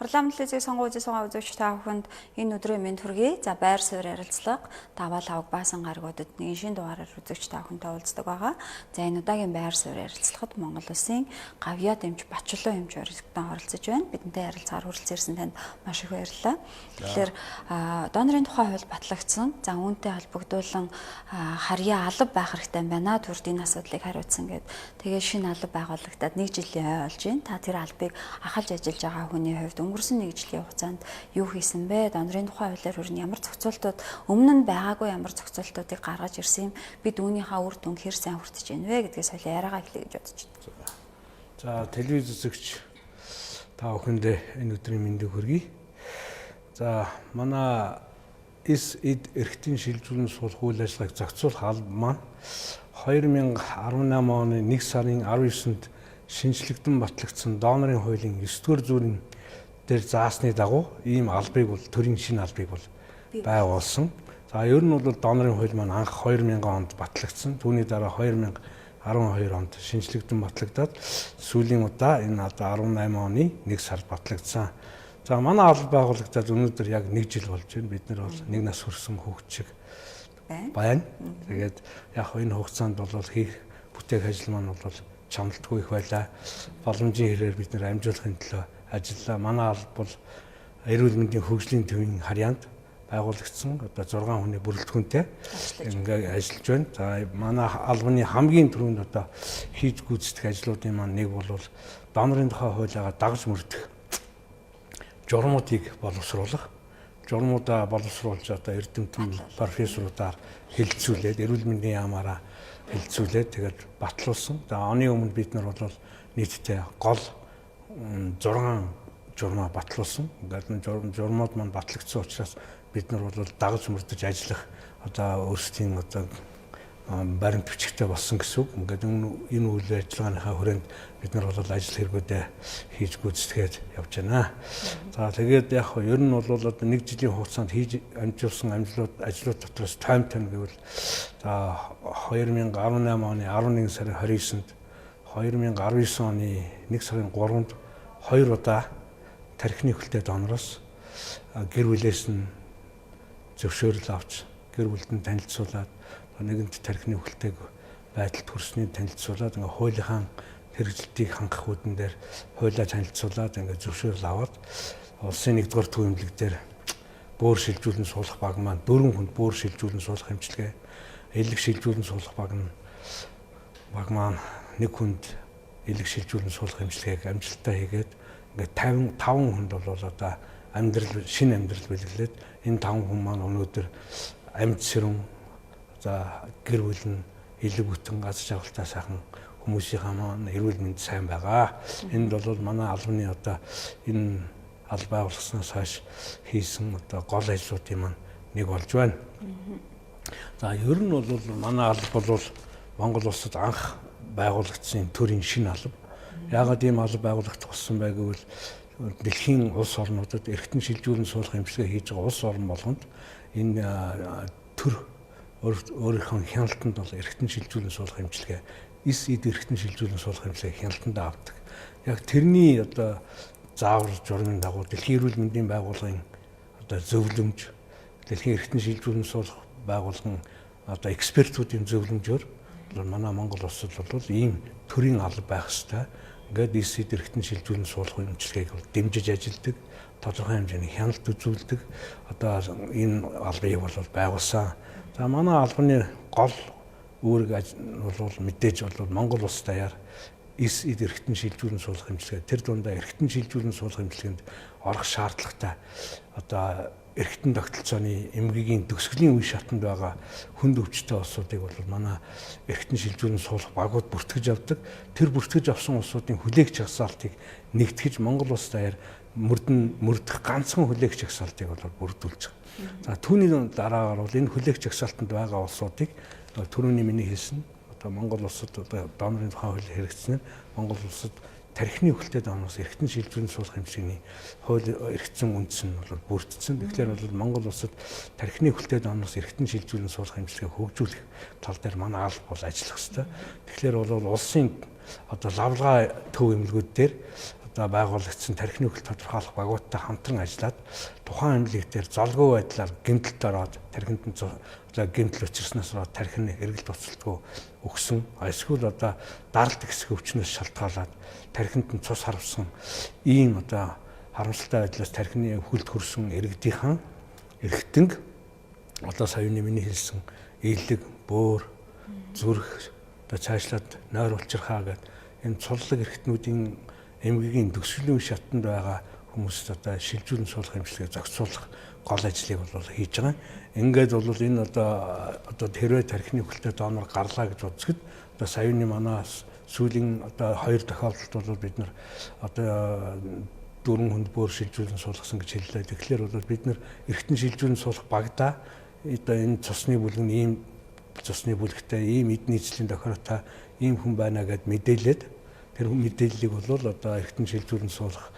Парламент телевизийн сонгуульд суугаа үзэгч та бүхэнд энэ өдрийн мэнд хүргэе. За байр суурь ярилцлага даваа лавг баасан гарагуудад нэгэн шин дугаараар үзэгч та бүхэнтэй уулздаг байгаа. За энэ удаагийн байр суурь ярилцлагад Монгол Улсын гавьяа дэмж П.Батчулуун өргөдөн оролцож байна. Бидэнтэй ярилцахаар хүрэлцэн ирсэн танд маш их баярлалаа. Тэгэхээр донорын тухай хууль батлагдсан. За үүнтэй холбогдуулан харьяа алба байх хэрэгтэй байна. Түрд энэ асуудлыг хариуцсан гэд. Тэгээ шинэ алба байгуулагдаад 1 жилийн ой болж байна. Та тэр албыг ахалж ажиллаж байгаа хүний хувьд өнгөрсөн 1 жилийн хугацаанд юу хийсэн бэ? Донорын тухай хуулиар хүрэн ямар зохицуултууд өмнө нь байгаагүй ямар зохицуултуудыг гаргаж ирсэн юм? Бид үүнийхээ үр дүн хэр сайн хүртэж байна вэ гэдгээс соёлын яриагаа эхлэе гэж бодож байна. За телевиз үзэгч та бүхэндээ энэ өдрийн мэндийг хүргэе. За манай эд эрхтэн шилжүүлэн суулгах үйл ажиллагааг зохицуулах алба маань 2018 оны 1 сарын 19-нд шинжлэгдэн батлагдсан донорын хуулийн 9-р зүрийн дээр заасны дагуу ийм албыг бол төрийн шинэ албыг бол байгуулсан. За ер нь бол донорын хууль маань анх 2000 онд батлагдсан. Түүний дараа 2012 онд шинжлэгдэн батлагдаад сүүлийн удаа энэ 18 оны 1 сард батлагдсан. За манай алба байгуулагдаад өнөөдөр яг 1 жил болж байна. Бид нар бол нэг нас хүрсэн хүүхэд шиг байна. Тэгээд яг энэ хугацаанд бол хийх бүтээх ажил маань бол чамлтгүй их байлаа. Боломжийн хэрээр бид нэр амжуулахын төлөө ажиллаа. Манай алба бол эрүүл мэндийн хөгжлийн төвийн харьяанд байгуулагдсан. Одоо 6 хүний бүрэлдэхүүнтэй ингээ ажиллаж байна. За манай албаны хамгийн түрүүнд одоо хийж гүйцэтгэх ажлуудын маань нэг бол донорын тухай хуулиагаа дагаж мөрдөх журмуудыг боловсруулах. Журмуудаа боловсруулж одоо эрдэмтэн профессорудаар хэлэлцүүлээд эрүүл мэндийн яамаараа хэлэлцүүлээд тэгээд батлуулсан. За оны өмнө бид нар бол нийтдээ гол 6 журмаа батлуулсан. Ингээд журмууд маань батлагдсан учраас бид нар бол дагаж мөрдөж ажиллах одоо өөрсдийн одоо баримт бичгтэй болсон гэсэн үг. Ингээд энэ үйл ажиллагааныхаа хүрээнд бид нар бол ажил хэрэгүүдээ хийж гүйцэтгээд явж байна. За тэгээд яг ер нь бол одоо 1 жилийн хугацаанд хийж амжуулсан ажлууд дотроос таймтайм гэвэл за 2018 оны 11 сарын 29-нд 2019 оны 1 сарын 3-нд 2 удаа тархины хөлтэй донороос гэр бүлээс нь зөвшөөрөл авч гэр бүлд нь танилцуулаад нэгэнт тархины хөлтэйг байдалд хүрснийг танилцуулаад ингээ хуулийнхаа хэрэгжилтийг хангах үүдэн дээр хуулиа танилцуулаад ингээ зөвшөөрөл аваад улсын 1-р төвөмлөг дээр бөөр шилжүүлэн суулгах баг маань 4 хүнд бөөр шилжүүлэн суулгах хэмжлэгээ, элэг шилжүүлэн суулгах баг маань 1 хүнд элэг шилжүүлэн суулгах хэмжлэгийг амжилттай хийгээд ингээ 55 хүнд бол одоо шинэ амьдрал бэлгэлээд энэ 5 хүн маань өнөөдөр амьд сэрүүн за гэр бүл нь элэг бүтэн аз жаргалтай сайхан хүмүүсийнхаа маань эрүүл мэнд сайн байгаа. Энд бол манай албаны одоо энэ алба байгуулснаас хойш хийсэн одоо гол ажлуудын маань нэг болж байна. За ер нь бол манай алба бол Монгол улсад анх байгуулагдсан төрийн шинэ алба. Яагаад ийм алба байгуулагдах болсон бэ гэвэл дэлхийн улс орнуудад эрхтэн шилжүүлэн суулгах эмчилгээ хийж байгаа улс орн болгонд энэ төр өөрийнхөө хяналтанд бол эрхтэн шилжүүлэн суулгах эмчилгээ эд эрхтэн шилжүүлэн суулгах эмчилгээ хяналтанд авдаг. Яг тэрний одоо заавар журмын дагуу дэлхийн эрүүл мэндийн байгууллагын одоо зөвлөмж дэлхийн эрхтэн шилжүүлэн суулгах байгууллагын одоо экспертүүдийн зөвлөмжөөр манай Монгол улсад бол ийм төрийн алба байх ёстой. Ингээд эд эрхтэн шилжүүлэн суулгах эмчилгээг бол дэмжиж ажилладаг, тодорхой хэмжээний хяналт үзүүлдэг. Одоо энэ албыг бол байгуулсан. За манай албаны гол үүрэг бол мэдээж бол Монгол улс даяар эд эрхтэн шилжүүлэн суулгах эмчилгээ тэр дундаа эрхтэн шилжүүлэн суулгах эмчилгээнд орох шаардлагатай одоо эрхтэн тогтолцооны эмгэгийн төгсгөлийн үе шатанд байгаа хүнд өвчтөе улсуудыг бол манай эрхтэн шилжүүлэн суулгах багууд бүртгэж авдаг. Тэр бүртгэж авсан улсуудын хүлээгч хязгаалтыг нэгтгэж Монгол улс даяар мөрдөх ганцхан хүлээгч хязгаалтыг бол бүрдүүлж байгаа. За түүний дараагаар бол энэ хүлээгч хязгаалтанд байгаа улсуудыг түрүүний миний хэлсэн одоо Монгол улсад одоо донорын тухай хууль хэрэгжснээр Монгол улсад тархины хөлтэй донороос эрхтэн шилжүүлэн суулгах хэмжээний хууль эрхцэн үндэс нь бол бүрдсэн. Тэгэхээр бол Монгол улсад тархины хөлтэй донороос эрхтэн шилжүүлэн суулгах хэмжлэгийг хөгжүүлэх тал дээр манай алба бол ажиллах ёстой. Тэгэхээр бол улсын одоо лавлгаа төв эмнэлгүүд дээр одоо байгуулагдсан тархины хөл тодорхойлох багуудтай хамтран ажиллаад тухайн эмнэлэг дээр золгүй байдлаар гэмтэлд ороод тархинд нь одоо гэмтэл учирснаас тархины эргэлт уцалтгүй өгсөн. Эсвэл одоо даралт хэсэг өвчнөөс шалтгаалаад тархинд нь цус харвсан ийм одоо харамсалтай байдлаас тархины хөлд хүрсэн иргэдийнхэн эргэтэнг одоо саяны миний хэлсэн ийлэг, бөөр, зүрх одоо цаашлаад нойр улчирхаа гэдэг энэ цуллаг эрхтнүүдийн эмгэгийн төгсгөлийн шатанд байгаа хүмүүст одоо шилжүүлэн суулгах эмчилгээ зохицуулах гол ажлыг бол хийж байгаа. Ингээд бол энэ одоо хэрвээ тархины хөлтэй донор гарлаа гэж үзэхэд одоо саяны манаас сүүлийн одоо 2 тохиолдолд бол бид нар одоо 4 хүнд бөөр шилжүүлэн суулгасан гэж хэллээ. Тэгэхээр бол бид нар эргэтэн шилжүүлэн суулгах багада одоо энэ цусны бүлэг нь ийм цусны бүлэгтэй ийм эдний эзлийн тохиолтой ийм хүн байна гэд мэдээлээд тэр мэдээллийг бол одоо эргэтэн шилжүүлэн суулгах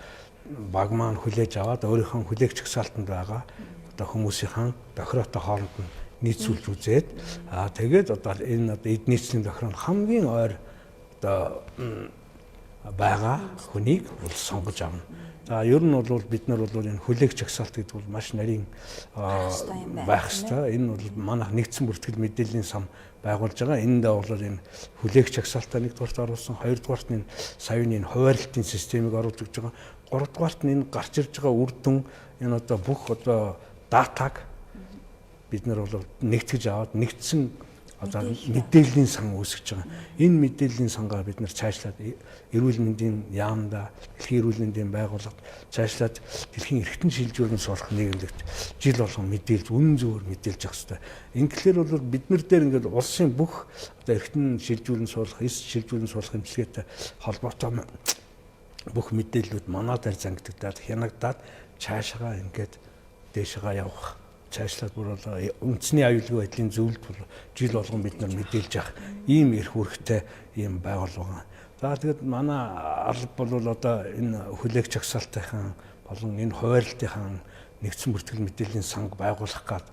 баг маань хүлээж аваад өөрийнхөө хүлээгч гсаалтанд байгаа одоо хүмүүсийн тохироотой хооронд нь нийцүүлж үзээд тэгээд одоо энэ одоо эдний эзлийн тохироо хамгийн ойр одоо байгаа хүнийг бол сонгож авна. За ер нь бол бид нар бол энэ хүлээгч агсаалт гэдэг бол маш нарийн байх ёстой. Энэ бол манайх нэгдсэн бүртгэл мэдээллийн сан байгуулж байгаа. Энэндээ бол энэ хүлээгч агсаалтаа нэгдүгээрт оруулсан, хоёрдугаарт нь саяны энэ хуваарлтын системийг оруулж өгч байгаа. Гуравдугаарт нь энэ гарч ирж байгаа үр дүн энэ одоо бүх одоо датаг бид нар бол нэгтгэж аваад нэгдсэн одоо мэдээллийн сан үүсгэж байгаа. Энэ мэдээллийн сангаа бид нар цаашлаад эрүүл мэндийн яамда, дэлхийн эрүүл мэндийн байгууллагад цаашлаад дэлхийн эрхтэн шилжүүлэн суулгах нийгэмлэгт жил болгон мэдээлж, үнэн зөвөөр мэдээлж явах хэрэгтэй. Ингээхээр бол бид нар дээр ингээд улсын бүх одоо эрхтэн шилжүүлэн суулгах, эс шилжүүлэн суулгах эмчилгээтэй холбоотой бүх мэдээллүүд манай дээр зангидагдаад, хянагдаад цаашаа ингээд дээшээ явах. Цаашлаад бүр үндэсний аюулгүй байдлын зөвлөлд жил болгон бид нар мэдээлж явах ийм эрх үүрэгтэй ийм байгууллага. За тэгээд манай алба бол одоо энэ хүлээгч агсаалтынхан болон энэ хуваарлтынхан нэгдсэн бүртгэл мэдээллийн санг байгуулах гад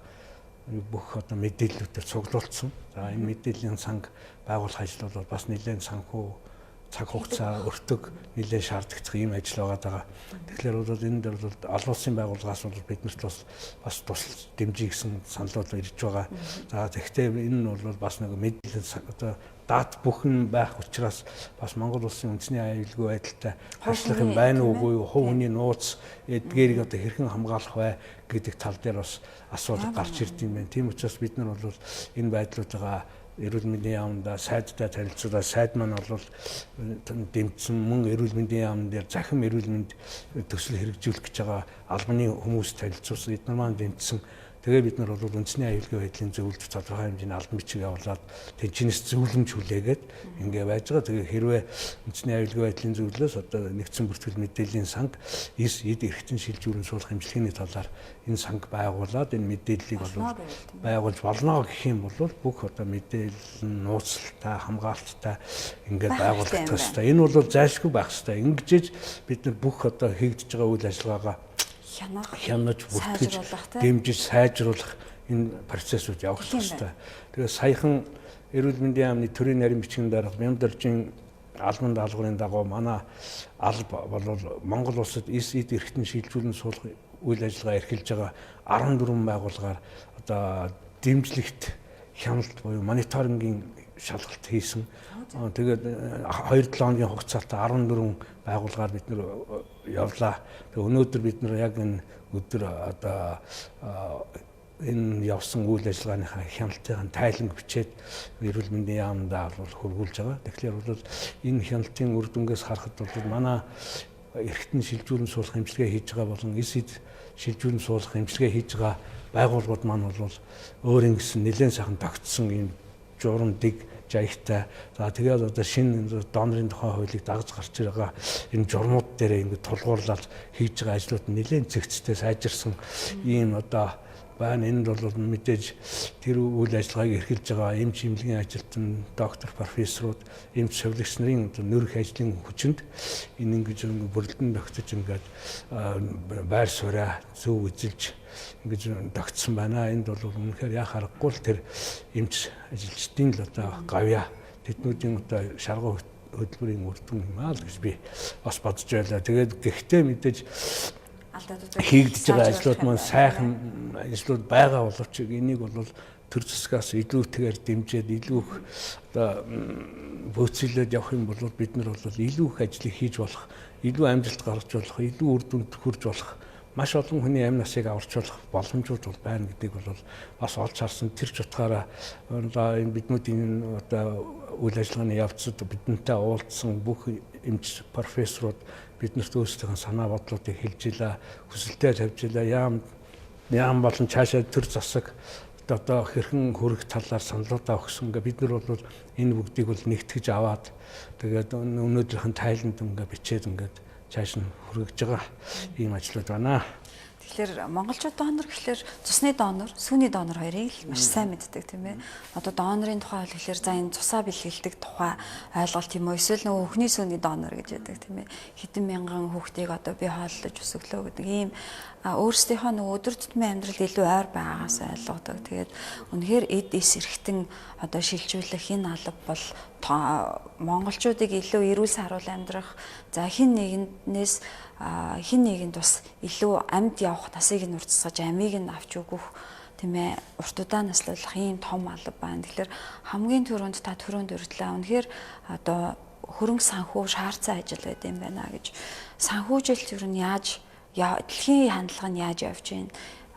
бүх одоо мэдээллүүдээр цуглуулсан. За энэ мэдээллийн санг байгуулах ажил бол бас нэлээд санхүү цаг хугацаа өртөг нэлээд шаардлагатай ийм ажил байгаа. Тэгэхээр бол энэ дээр бол олон улсын байгууллагаас бол биднэрт бас тусалж дэмжиж гисэн саналууд ирж байгаа. За тэгэхээр энэ нь бол бас нэг мэдээлэл одоо дат бүхэн байх учраас бас Монгол улсын үндэсний аюулгүй байдалтай хашлах юм байна уугүй юу, хувь хүний нууц эдгээрийг одоо хэрхэн хамгаалах вэ гэдэг тал дээр бас асуудал гарч ирд юм байна. Тийм учраас бид нар бол энэ байдлуудаа эрүүл мэндийн яамда сайдтай танилцуулаад сайд маань бол дэмжсэн мөн эрүүл мэндийн яамн дээр захим эрүүл мэнд төсөл хэрэгжүүлэх гэж байгаа албаны хүмүүс танилцуулсан эдгээр маань дэмжсэн. Тэгээ бид нар бол үндэсний аюулгүй байдлын зөвлөлт тодорхой хэмжээний албан бичиг явуулаад тэнцэнэс зөвлөмж хүлээгээд ингээ байж байгаа. Тэгээ хэрвээ үндэсний аюулгүй байдлын зөвлөлөөс одоо нэгдсэн бүртгэл мэдээллийн санг эд эрхтэн шилжүүлэн суулгах эмчилгээний талаар энэ санг байгуулад энэ мэдээллийг бол байгуулж болно гэх юм бол бүх одоо мэдээлэл нууцтай хамгаалттай ингээд байгуулах ёстой. Энэ бол зайлшгүй байх ёстой. Ингэж бид нар бүх одоо хийгдэж байгаа үйл ажиллагаагаа хянаж бүртгэж дэмжиж сайжруулах энэ процессыг явуулах ёстой. Тэгээ саяхан эрүүл мэндийн яамны төрийн нарийн бичгийн дарга Мямдаржийн албан даалгаврын дагуу манай алба бол Монгол улсад эд эрхтэн шилжүүлэн суулгах үйл ажиллагаа эрхэлж байгаа 14 байгууллагаар одоо дэмжлэгт хяналт буюу мониторингийн шалгалт хийсэн. Тэгээд 2-7 хоногийн хугацаатай 14 байгууллагаар бид нэр явлаа. Тэгээд өнөөдөр бид нар яг энэ өдөр одоо энэ явсан үйл ажиллагааныхаа хяналтын тайланг бичээд эрүүл мэндийн яамдаа хөрвүүлж байгаа. Тэгэхээр бол энэ хяналтын үр дүнгээс харахад бол манай эрхтэн шилжүүлэн суулгах эмчилгээ хийж байгаа болон эсэд шилжүүлэн суулгах эмчилгээ хийж байгаа байгууллагууд маань бол өөрийн гэсэн нэлээд сайхан тогтсон ийм журам дэг жаягтай. За тэгээд одоо шинэ донорын тухай хуулийг дагаж гарч байгаа энэ журмууд дээр ингэ тулгуурлаад хийж байгаа ажлууд нэлээд зэгцтэй сайжирсан ийм одоо байна. Энд бол мэдээж тэр үйл ажиллагааг эрхэлж байгаа эмч эмнэлгийн ажилтан, доктор, профессорууд, эмч совилогч нарын нөрөх ажлын хүчинд энэ ингэж бүрэлдэн тогтож ингээд байр сууриа зөв эзэлж ингэж тогтсон байна. Энд бол үнэхээр яа харахгүй л тэр эмч ажилчдын л одоо гавья тэднүүдийн одоо шаргуу хөтөлбөрийн үр дүн юм аа л гэж би бас бодож байлаа. Тэгээд гэхдээ мэдээж хийгдэж байгаа ажлууд маань сайхан ажлууд байгаа боловч энийг бол төр засгаас илүүтэйгээр дэмжиж илүү их одоо бөөцөлөд явах юм бол бид нар бол илүү их ажлыг хийж болох, илүү амжилт гаргаж болох, илүү үр дүнд хүрж болох, маш олон хүний амь насыг аварч болох боломжууд бол байна гэдгийг бол бас олж харсан. Тэр ч утгаараа энэ биднүүдийн одоо үйл ажиллагааны явцад бидэнтэй уулзсан бүх эмч профессорууд биднэрт өөрсдийнхөө санаа бодлоодыг хэлж илаа, хүсэлтээ тавьж илаа. Яам болон цаашаа төр засаг одоо хэрхэн хүрэх талаар саналуудаа өгсөн. Ингээ бид нар бол энэ бүгдийг бол нэгтгэж аваад тэгээд өнөөдрийнхэн тайланд ингээ бичээд ингээд цааш нь хүргэж байгаа ийм ажлууд байна. Тэгэхээр монголчууд донор гэхэлэр цусны донор, сүүний донор хоёрыг маш сайн мэддэг тийм ээ. Одоо донорын тухай хэлэхээр за энэ цусаа бэлгэлдэг тухай ойлголт юм уу? Эсвэл нөгөө өхний сүүний донор гэж яддаг тийм ээ. Хэдэн мянган хүүхдийг одоо би хооллож өсөглөө гэдэг ийм өөрсдийнхөө нөгөө өдөр тутмын амьдралд илүү ойр байгаагаас ойлгодог. Тэгээд үнэхээр эд эс эрхтэн одоо шилжүүлэх энэ алба бол монголчуудыг илүү эрүүл саруул амьдрах, за хин нэгэнд бас илүү амьд явах насыг нь уртсгаж амийг нь авч өгөх тийм ээ, урт удаан наслуулах ийм том алба байна. Тэгэхээр хамгийн түрүүнд та түрүүнд өргөдлөө. Үнэхээр одоо хөрөнгө санхүү шаардсан ажил байд юм байна гэж. Санхүүжилт юу нь яаж дэлхийн хандлага нь яаж явж байна?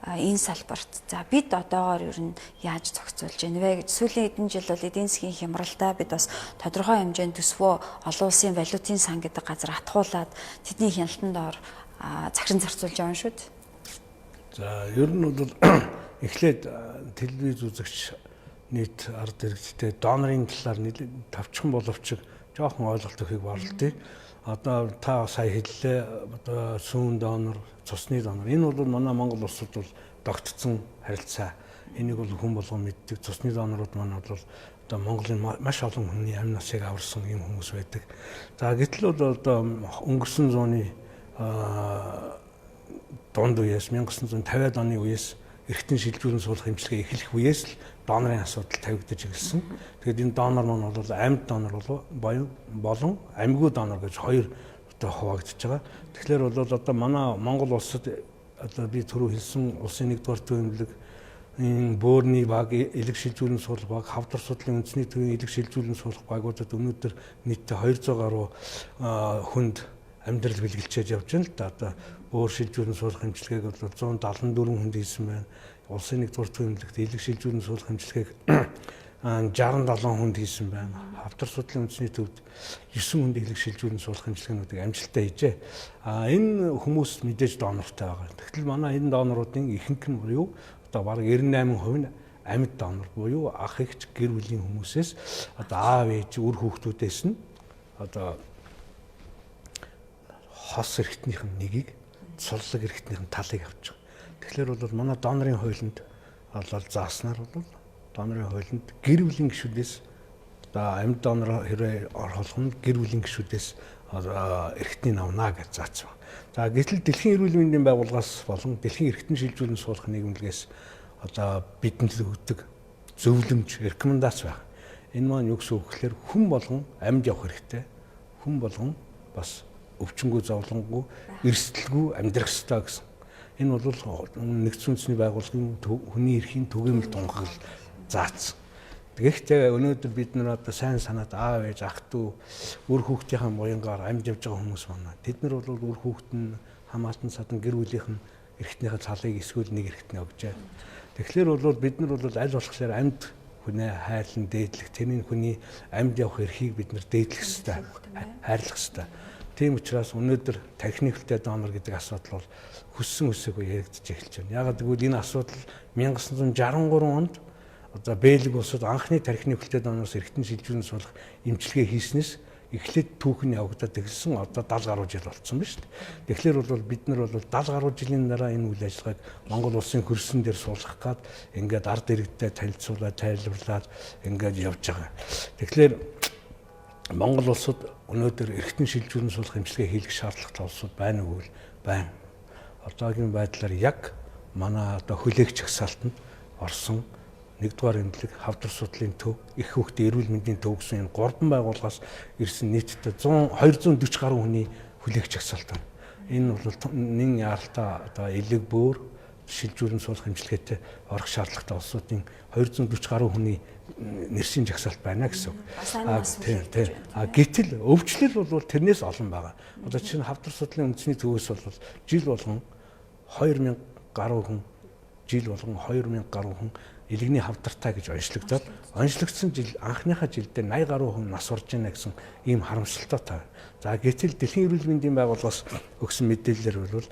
Энэ салбарт за бид одоогоор ер нь яаж зохицуулж байна вэ гэж сүүлийн хэдэн жил бол эдийн засгийн хямралтай бид бас тодорхой хэмжээнд төсвөө олон улсын валютын сан гэдэг газар атгуулад тэдний хяналтанд ор захиран зарцуулж байгаа шүү дээ. За ер нь бол эхлээд телевиз үзэгч нийт ард иргэдтэй донорын талаар тавчхан боловч жоохон ойлголт өгөхийг барлтыг. Одоо та сая хэллээ одоо сүүн донор, цусны донор. Энэ бол манай Монгол улсад бол тогтцсон харилцаа. Энийг бол хүн болгон мэддэг. Цусны донорууд маань бол одоо Монголын маш олон хүний амь насыг аварсан юм хүмүүс байдаг. За гэтэл бол одоо өнгөрсөн зууны дунд үеэс 1950-аад оны үеэс эргэтэн шилжүүлэн суулгах эмчилгээ эхлэх үеэс л донорын асуудал тавигдаж ирсэн. Тэгэхээр энэ донор маань бол амьд донор болон амьгүй донор гэж хоёр одоо хуваагдж байгаа. Тэгэхээр бол одоо манай Монгол улсад одоо би түрүү хэлсэн улсын 1-р төвөмлөг энэ бөөрийн баг, элэг шилжүүлэн суулгах баг, хавдар судлалын үндэсний төвийн элэг шилжүүлэн суулгах багуудад өнөөдөр нийтдээ 200 гаруй хүнд амьдрал бэлгэлчээж явж байна л да. Одоо бөөр шилжүүлэн суулгах эмчилгээг бол 174 хүнд хийсэн байна. Улсын 1-р төвөмлөгт элэг шилжүүлэн суулгах эмчилгээг 67 хүнд хийсэн байна. Хавдар судлалын үндэсний төвд 9 хүнд элэг шилжүүлэн суулгах эмчилгээнүүдийг амжилттай хийжээ. Энэ хүмүүс мэдээж донортой байгаа. Тэгтэл манай энэ доноруудын ихэнх нь буюу одоо бараг 98% нь амьд донор буюу ах эгч гэр бүлийн хүмүүсээс одоо аав ээж үр хүүхдүүдээс нь одоо хос эрхтнийх нь нэгийг цурлаг эрхтнийх нь талыг авч байгаа. Тэгэхээр бол манай донорын хуулинд бол зааснаар бол донорын хуулинд гэр бүлийн гишүүдээс одоо амьд донор хэрвээ орхолох нь гэр бүлийн гишүүдээс эрхтнийг авна гэж заасан. За гэтэл дэлхийн эрүүл мэндийн байгууллагаас болон дэлхийн эрхтэн шилжүүлэн суулгах нийгэмлэгээс одоо бидэнд өгдөг зөвлөмж, рекомендац байна. Энэ маань юу гэсэн үг гэхээр хүн болгон амьд явах хэрэгтэй. Хүн болгон бас өвчнгүй зовлонгүй, эрсдэлгүй амьдрах ёстой гэсэн. Энэ бол нэгдсэн үндэсний байгууллагын хүний эрхийн түгээмэл тунхаглал заасан. Тэгэхдээ өнөөдөр бид нар одоо сайн санаад аав ээж ах トゥ үр хүүхдийнхээ буянгаар амьд явж байгаа хүмүүс байна. Тэд нар бол үр хүүхэд нь хамаатан садан гэр бүлийнх нь эрхтнийхээ цалыг эсвэл нэг эрхтнээ өгчээ. Тэгэхээр бол бид нар бол аль болохлээр амьд хүнээ хайрлан дээдлэх, тэрний хүний амьд явах эрхийг бид нар дээдлэх ёстой, хайрлах ёстой. Тийм учраас өнөөдөр техникэлтэй донор гэдэг асуудал бол хүссэн үсээгүй яригдж эхэлж байна. Яагаад гэвэл энэ асуудал 1963 онд одоо Бэлэг улсад анхны техникэлтэй донороос эргэтэн шилжүүлэн суулгах эмчилгээ хийснээс эхлээд түүхэн явагдаад эхэлсэн одоо 70 гаруй жил болсон байна шүү дээ. Тэгэхээр бол бид нар бол 70 гаруй жилийн дараа энэ үйл ажиллагааг Монгол улсын хөрсөн дээр суулгах гад ингээд ард иргэдтэй танилцуулаад тайлбарлаад ингээд явж байгаа. Тэгэхээр Монгол улсад өнөөдөр эргэтэн шилжүүлэн суулгах эмчилгээ хийх шаардлагатай улсууд байна уу? Байна. Одоогийн байдлаар яг манай одоо хүлээгч агсаалтанд орсон нэгдүгээр эмнэлэг, хавдар судлалын төв, их хүүхдийн эрүүл мэндийн төв гэсэн энэ 3 байгууллагаас ирсэн нийтдээ 240 гаруй хүний хүлээгч агсаалт байна. Энэ бол нэн яралтай одоо элэг бөөр шилжүүлэн суулгах хэмжлэгээтэй орох шаардлагатай улсуудын 240 гаруй хүний нэршин жагсаалт байна гэсэн үг. Гэтэл өвчлөл бол тэрнээс олон байгаа. Одоо чинь хавдар судлалын үндэсний төвөөс бол жил болгон 2000 гаруй хүн элэгний хавдартай гэж онцлогдсон жил анхныхаа жилдээ 80 гаруй хүн нас орж байна гэсэн ийм харамсалтай таа. За гэтэл Дэлхийн эрүүл мэндийн байгууллагаас өгсөн мэдээлэлээр бол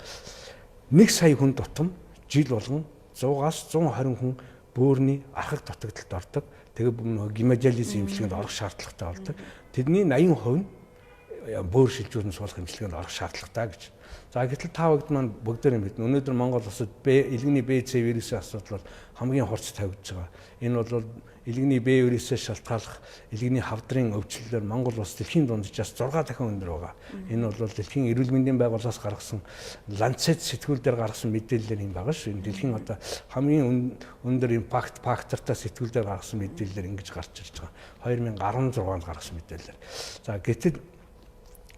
1 сая хүн тутам жил болгон 100-аас 120 хүн бөөрийн архаг дутагдалд ордог. Тэгээ гемодиализ эмчилгээнд орох шаардлагатай болдог. Тэдний 80% нь бөөр шилжүүлэн суулгах эмчилгээнд орох шаардлагатай гэж. За гэтэл та бүгд маань бүгдээр мэднэ. Өнөөдөр Монгол улсад элэгний БЦ вирусын асуудал бол хамгийн хурц тавигдж байгаа. Энэ бол элэгний Б вирусээс шалтгааллах элэгний хавдрын өвчлөлөөр Монгол улс дэлхийн дунджаас 6 дахин өндөр байгаа. Энэ бол дэлхийн эрүүл мэндийн байгууллагаас гаргасан Lancet сэтгүүл дээр гаргасан мэдээлэлээр юм байгаа шүү. Энэ дэлхийн одоо хамгийн өндөр импакт фактортай сэтгүүл дээр гаргасан мэдээлэлээр ингэж гарч ирж байгаа. 2016 онд гаргасан мэдээлэлээр. За гэтэл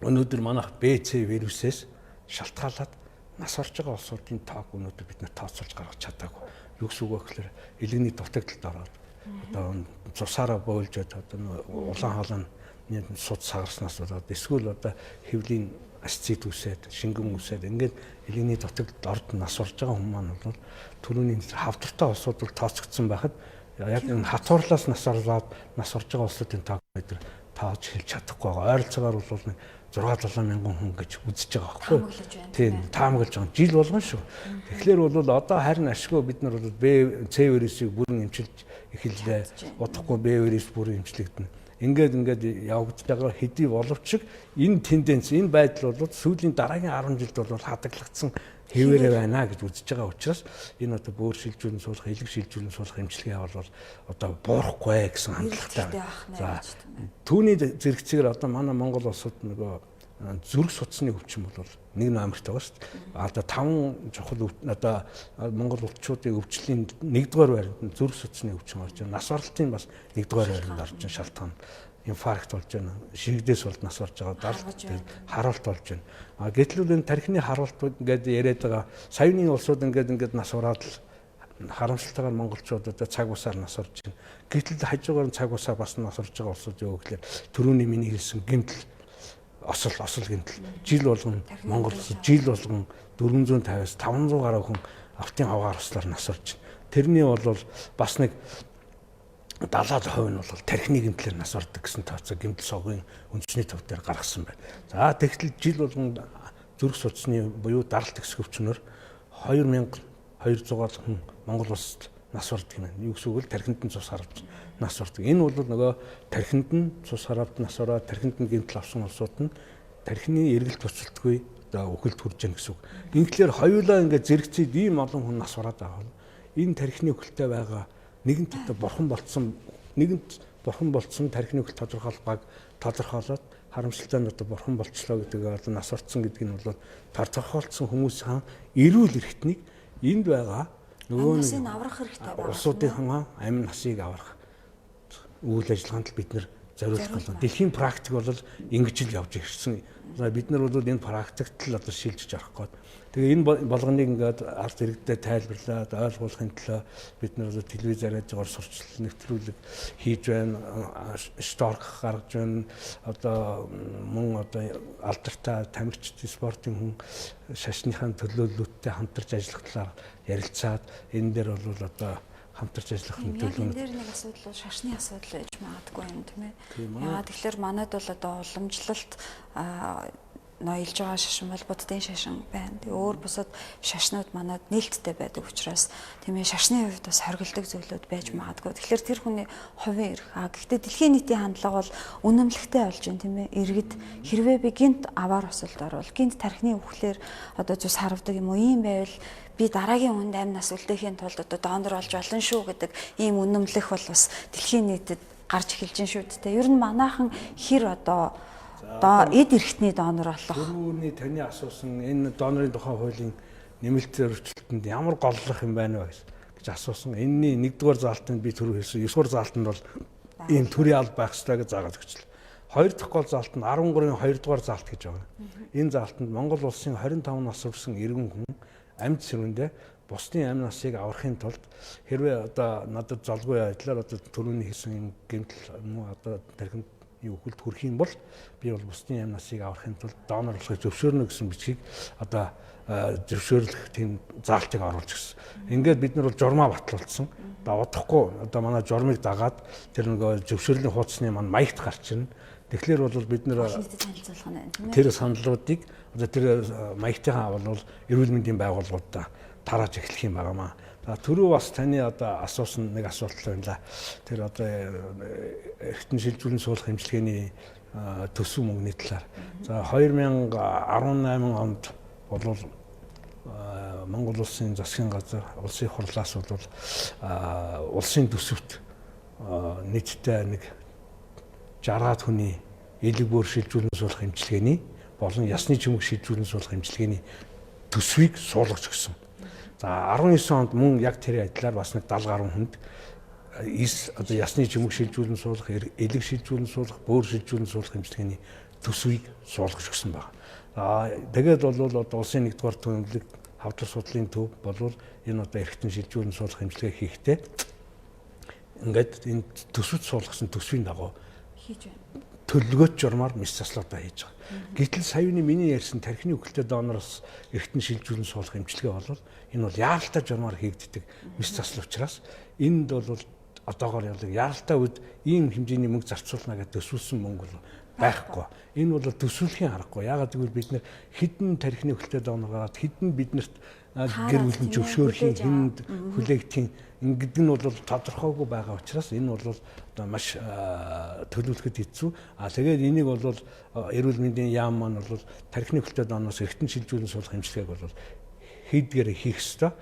өнөөдөр манайх БЦ вирусээс шалтгаалаад нас орж байгаа улсуудын тоог өнөөдөр бид нэ тооцоолж гаргаж чадаагүй. Юу гэсэн үг вэ гэхээр элэгний дутагдалд ороод одоо цусаараа бойлж одоо улаан хоолой суд сагарснаас болоод эсвэл одоо хэвлийн ацид үсээд шингэн үсээд ингээд элэгний дутагдалд орд нас орж байгаа хүмүүс маань бол түрүүний хавдартай улсууд бол тооцогдсон байхад яг энэ хатуурлаас нас орлоод нас орж байгаа улсуудын тоог бид тааж хэлж чадахгүй байгаа. Ойролцоогоор бол 6-7 мянган хүн гэж үзэж байгаа байхгүй. Тийм таамаглаж байгаа. Жил болгон шүү. Тэгэхээр бол одоо харин ашгүй бид нар бол Б С вирусыг бүрэн эмчилж эхэллээ. Удахгүй Б вирус бүрэн эмчлэгдэнэ. Ингээд явагдаж байгаа хэдий боловч энэ тенденц, энэ байдал бол сүүлийн дараагийн 10 жилд бол хадгалагдсан хэвээрээ байна гэж үзэж байгаа учраас энэ одоо бөөр шилжүүлэн суулгах, элэг шилжүүлэн суулгах эмчилгээ бол одоо буурахгүй гэсэн хандлагатай байна. За түүний зэрэгцээр одоо манай Монгол улсад нөгөө зүрх судасны өвчин бол нэг номерт байгаа шүү дээ. Одоо 5 чухал одоо Монгол улсчуудын өвчлийн 1-р байранд зүрх судасны өвчин орж байна. Нас оролтын бас 1-р байранд орж байна шалтгаан. Инфаркт болж байна. Шигдээс бол нас орж байгаа. Харуулт болж байна. Гэтэл энэ тархины харуулт ингээд яриад байгаа. Саяны улсууд ингээд нас ураад л харамсалтайгаар монголчууд одоо цаг усаар нас орж байна. Гэтэл хажуугаар цаг усаар бас нас орж байгаа улсууд юу гэхээр түрүүний миний хэлсэн гэмтэл осол гэмтэл жил болгон Монгол улсад жил болгон 450-аас 500 гаруй хүн автын хавгаар услаар нас орж байна. Тэрний бол бас нэг 70% нь бол тархины гэмтлэр нас ордог гэсэн тооцоо гэмтэл согын үндэсний төв дээр гаргасан байна. За тэгтэл жил болгон зүрх судасны буюу даралт хэсэг өвчнөр 2200 хүн Монгол улсад нас ордог юм байна. Юу гэсэн үг вэ? Тархинд нь цус харж нас ордог. Энэ бол нөгөө тархинд нь цус хараад нас ороод тархинд нь гэмтэл авсан улсууд нь тархины эргэлт буцалтгүй одоо үхэлд хүрж яах гэсэн үг. Ингээр хоёулаа ингээд зэрэгцээд ийм олон хүн нас ороод байгаа. Энэ тархины үхэлтэй байгаа нэгэнт одоо бурхан болцсон тархины үхэл тодорхойлоод харамсалтай нь одоо бурхан болчлоо гэдэг одоо нас орцсон гэдэг нь бол тодорхойлцсон хүмүүс хаан эрүүл эрхтнийг энд байгаа нөгөө нэг аврах хэрэгтэй байна. Улсуудынхаа амин насыг аврах үйл ажиллагаанд бид нэр зориулах болно. Дэлхийн практик бол ингэж л явж ирсэн. Бид нар бол энэ практикт л одоо шилжиж арах гээд. Тэгээ энэ болгоныг ингээд ард иргэдэд тайлбарлаад ойлгуулахын төлөө бид нар одоо телевизээр ажгаар сурчлал нэвтрүүлэг хийж байна, шторк гаргаж байна. Одоо мөн одоо алдартай тамирчид спортын хүн шашныхаа төлөөлөлттэй хамтарч ажиллах талаар ярилцаад энэ дээр бол одоо хамтарч ажиллах төлөвлөгөө. Энэ дээр нэг асуудал бол шашны асуудал байж магадгүй юм тийм ээ. Яагаад тэгэхээр манайд бол одоо уламжлалт ноёлж байгаа шашин бол буддын шашин байна. Тэгээ өөр бусад шашнууд манайд нээлттэй байдаг учраас тийм ээ шашны хувьд бас хоригддаг зүйлүүд байж магадгүй. Тэгэхээр тэр хүний хувийн эрх. Гэхдээ дэлхийн нийтийн хандлага бол үнэмлэхтэй болж байна тийм ээ. Иргэд хэрвээ би гинт аваар осолд орвол гинт тархины үхлээр одоо зүс харавдаг юм уу ийм байвал би дараагийн хүнд амь нас үлдээхийн тулд одоо донор болж болно шүү гэдэг ийм үнэмлэх бол бас дэлхийн нийтэд гарч эхэлж байна шүү дээ. Ер нь манайхан хэр одоо эд эрхтний донор болох. Түрүүний таны асуусан энэ донорын тухай хуулийн нэмэлт зөрчилтөнд ямар голлох юм байна вэ гэсэн. гэж асуусан. Энэний 1-р заалтанд би түрүү хэлсэн 9-р заалтанд бол ийм төрийн алба байх ёстой гэж заагаад өгчлээ. 2 дахь гол заалт нь 13-ын 2-р заалт гэж байна. Энэ заалтанд Монгол улсын 25 нас хүрсэн иргэн хүн амьд сэрүүндээ бусдын амь насыг аврахын тулд хэрвээ одоо надад золгүй байдлаар одоо түрүүний хэлсэн юм гэмтэл одоо тархинд хүүхэлд хүрэх юм бол би бол бусдын амь насыг аврахын тулд донор болохыг зөвшөөрнө гэсэн бичгийг одоо зөвшөөрлөх тийм заалтыг оруулж гисэн. Ингээд бид нар бол журмаа батлуулсан. Одоо удахгүй одоо манай журмыг дагаад тэр нөгөө зөвшөөрлийн хуудасны маань маягт гарч ирнэ. Тэгэхээр бол бид нэр тэр саналуудыг одоо тэр маягтайгаа бол эрүүл мэндийн байгууллагуудаа тарааж эхлэх юм байнамаа. Түрүү бас таны одоо асуусан нэг асуулт байна. Тэр одоо эргэтэн шилжүүлэн суулгах эмчилгээний төсөв мөнгөний талаар. За 2018 онд бол Монгол улсын засгийн газар улсын хурлаас бол улсын төсөвт нийтдээ нэг 60-аад хүний элэг бүр шилжүүлэн суулгах эмчилгээний болон ясны чүмэг шилжүүлэн суулгах эмчилгээний төсвийг суулгаж өгсөн. За 19 онд мөн яг тэр адилаар бас нэг 70 гаруй хүнд одоо ясны чүмэг шилжүүлэн суулгах, элэг шилжүүлэн суулгах, бөөр шилжүүлэн суулгах эмчилгээний төсвийг суулгаж өгсөн байна. Тэгээд бол одоо улсын 1-р төлөвлөлт хавдар судлалын төв болвол энэ одоо эргэтэн шилжүүлэн суулгах эмчилгээ хийхдээ ингээд энэ төсвөд суулгасан төсвийн дагуу хийж байна. Төлөвлөгөөт журмаар мис заслуудаа хийж байгаа. Гэтэл саяны миний ярьсан тархины үхэлтэй донороос эргэтэн шилжүүлэн суулгах эмчилгээ бол энэ бол яаралтай журмаар хийгддэг мис засал учраас энд бол одоогоор яаралтай үед ийм хэмжээний мөнгө зарцуулна гэдэг төсвөлсөн мөнгө бол байхгүй. Энэ бол төсвөлхийн аргагүй. Яагаад гэвэл бид нэр хідэн тархины үхэлтэй донор гараад хідэн биднэрт гэр бүлийн зөвшөөрлийн хүнд хүлээгдхийн ингэдэг нь бол тодорхойгүй байгаа учраас энэ бол одоо маш төлөвлөхөд хэцүү. Тэгээд энийг бол эрүүл мэндийн яам маань бол тархины үхэлтэй донороос эргэтэн шилжүүлэн суулгах эмчилгээг бол хийдгээр хийх ёстой.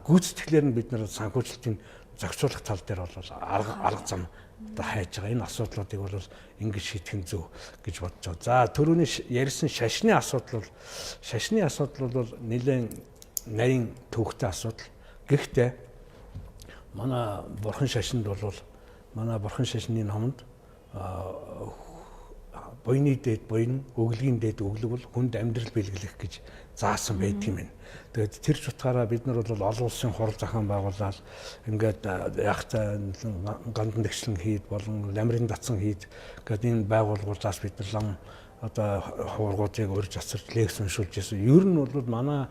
Гүйцэтгэлээр нь бид нар санхүүжилтийн зохицуулах тал дээр бол арга зам одоо хайж байгаа. Энэ асуудлуудыг бол ингэж шийдэх нь зөв гэж бодож байгаа. За түрүүний ярьсан шашны асуудал бол нэлээд нарийн төвхтэй асуудал. Гэхдээ манай бурхан шашинд бол манай бурхан шашны номонд буйны дээд буйн, өглөгийн дээд өглөг бол хүнд амьдрал бэлгэлэх гэж заасан байдаг юм байна. Тэгээд тэр ч утгаараа бид нар бол олон улсын хурал зохион байгуулаад ингээд яхтай гандан тэгшлэн хийд болон ламрын датсан хийд гэдэг энэ байгууллагуудаас бид нар лам одоо хуургуудыг урьж асарч лекц уншуулж байсан. Ер нь бол манай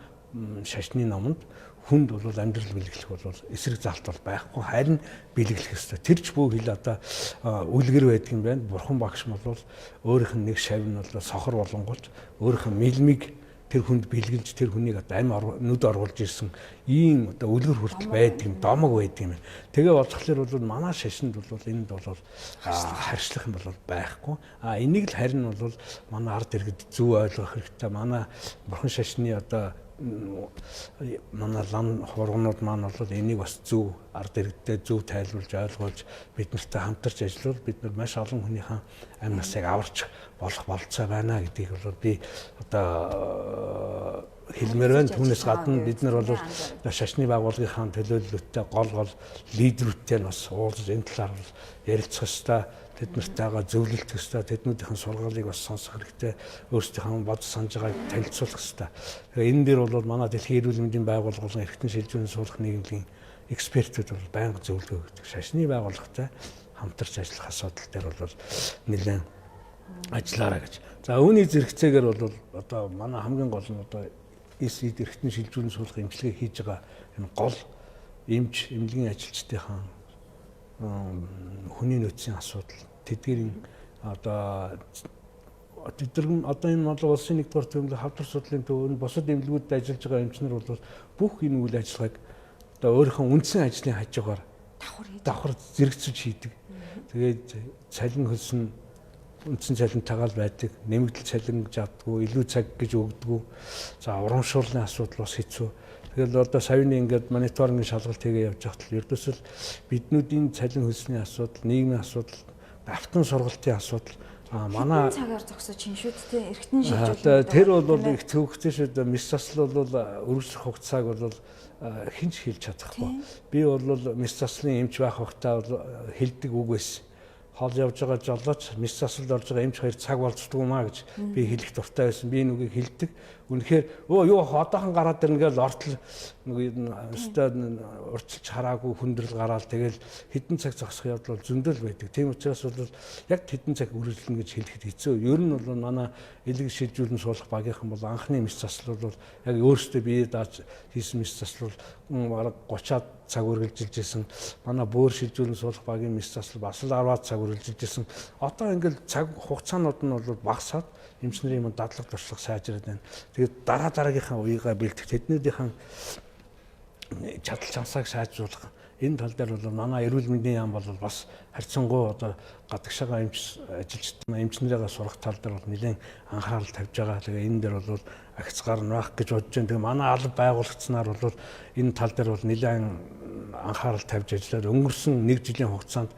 шашны номонд хүнд бол амьдрал бэлгэлэх бол эсрэг заалт бол байхгүй, харин бэлгэлэх ёстой. Тэр ч бүх хил одоо үлгэр байдаг юм байна. Бурхан багш бол өөрийнх нь нэг шавь нь бол сохор болонгууд өөрийнх нь мэлмиг тэр хүнд бэлгэлж тэр хүнийг одоо амь нүд оруулж ирсэн ийм одоо үлгэр хүртэл байдаг юм, домог байдаг юм. Тэгээ болцохлоор бол манай шашинд бол энд бол харьцлах юм бол байхгүй. Энийг л харин бол манай ард иргэд зөв ойлгох хэрэгтэй. Манай бурхан шашны одоо манай лам хуургнууд маань бол энийг бас зөв ард иргэдэд зөв тайлбарлаж ойлгуулж бид нартай хамтарч ажиллавал бид нар маш олон хүнийхээ амь насыг аварч болох болцоо байна гэдгийг бол би одоо хэлмээр байна. Түүнээс гадна бид нар бол шашны байгууллагын төлөөлөлтөд гол лидерүүдтэй бас уулзаж энэ талаар ярилцах ёстой. Тэднэртэйгээ зөвлөлт ёстой. Тэднүүдийн сургаалыг бас сонсох хэрэгтэй. Өөрсдийнхөө бод санаж байгааг танилцуулах ёстой. Тэгээ энэ дээр бол манай дэлхийн эрүүл мэндийн байгууллагын эргэтэн шилжүүлэн суулгах нийгмийн экспертүүд бол байнга зөвлөгөө өгдөг. Шашны байгууллагатай хамтарч ажиллах асуудал дээр бол нэлээд ажиллаарай гэж. За үүний зэрэгцээгээр бол одоо манай хамгийн гол нь одоо эсэд эргэтэн шилжүүлэн суулгах эмчилгээ хийж байгаа энэ гол эмч, эмнэлгийн ажилчдынхаа хүний нөөцийн асуудал тэдгэрийн одоо энэ Монгол улсын 1-р төлөвлөлт хавдар судлалын төв бусад эмнэлгүүдэд ажиллаж байгаа эмчнэр бол бүх энэ үйл ажиллагааг одоо өөрийнхөө үндсэн ажлын хажуугаар давхар зэрэгцэж хийдэг. Тэгээд цалин хөлсөн үндсэн цалинтайгаа л байдаг. Нэмэгдэл цалин гэж авдаггүй, илүү цаг гэж өгдөггүй. За урамшууллын асуудал бас хэцүү. Тэгэл одоо саяны ингээд мониторингийн шалгалт хийгээ явж байхад л ердөөсөл биднүүдийн цалин хөлсний асуудал, нийгмийн асуудал, автон сургалтын асуудал Манай цагаар зогсож чинь шүү дээ. Эргэтэн шилжүүлэх. тэр бол их төвөгтэй шүү дээ. Мис засал бол өргөжлөх хугацааг бол хинч хэлж чадахгүй. Би бол мис заслын эмч байх хугацаа бол хэлдэг үг байсан. Хоол явж байгаа жолооч мис засалд орж байгаа эмч 2 цаг болцдгүй маа гэж би хэлэх дуртай байсан. Би нүгийг хэлдэг. Үнэхээр юу одоохон гараад ирнэ гэж ортол өстой урчилж хараагүй хүндрэл гараал тэгэл хэдэн цаг зогсох явдал зөндөл байдаг. Тийм учраас бол яг хэдэн цаг үргэлжлэнэ гэж хэлэхэд хэцүү. Ер нь бол манай элэг шилжүүлэн суулгах багийнхан бол анхны мис засал бол яг өөрөөсөө бие дааж хийсэн мис засал бол бараг 30-аад цаг үргэлжилж исэн. Манай бөөр шилжүүлэн суулгах багийн мис засал бас л 10-аад цаг үргэлжилж исэн. Одоо ингээл цаг хугацаанууд нь бол багасаад эмч нарын юм дадлаг туршлага сайжраад байна. Тэгээд дараагийнхаа уяагаа бэлтгэх тэднийхэн чадал чамсааг сайжруулах энэ тал дээр бол манай эрүүл мэндийн яам бол бас харьцангуй одоо гадагшаага эмч ажилчид эмч нарыгаа сурах тал дээр бол нэлээд анхаарал тавьж байгаа. Тэгээ энэ дээр бол агц гар нөх гэж бодож байна. Тэгээ манай алба байгуулагдсанаар бол энэ тал дээр бол нэлээд анхаарал тавьж ажиллаад өнгөрсөн 1 жилийн хугацаанд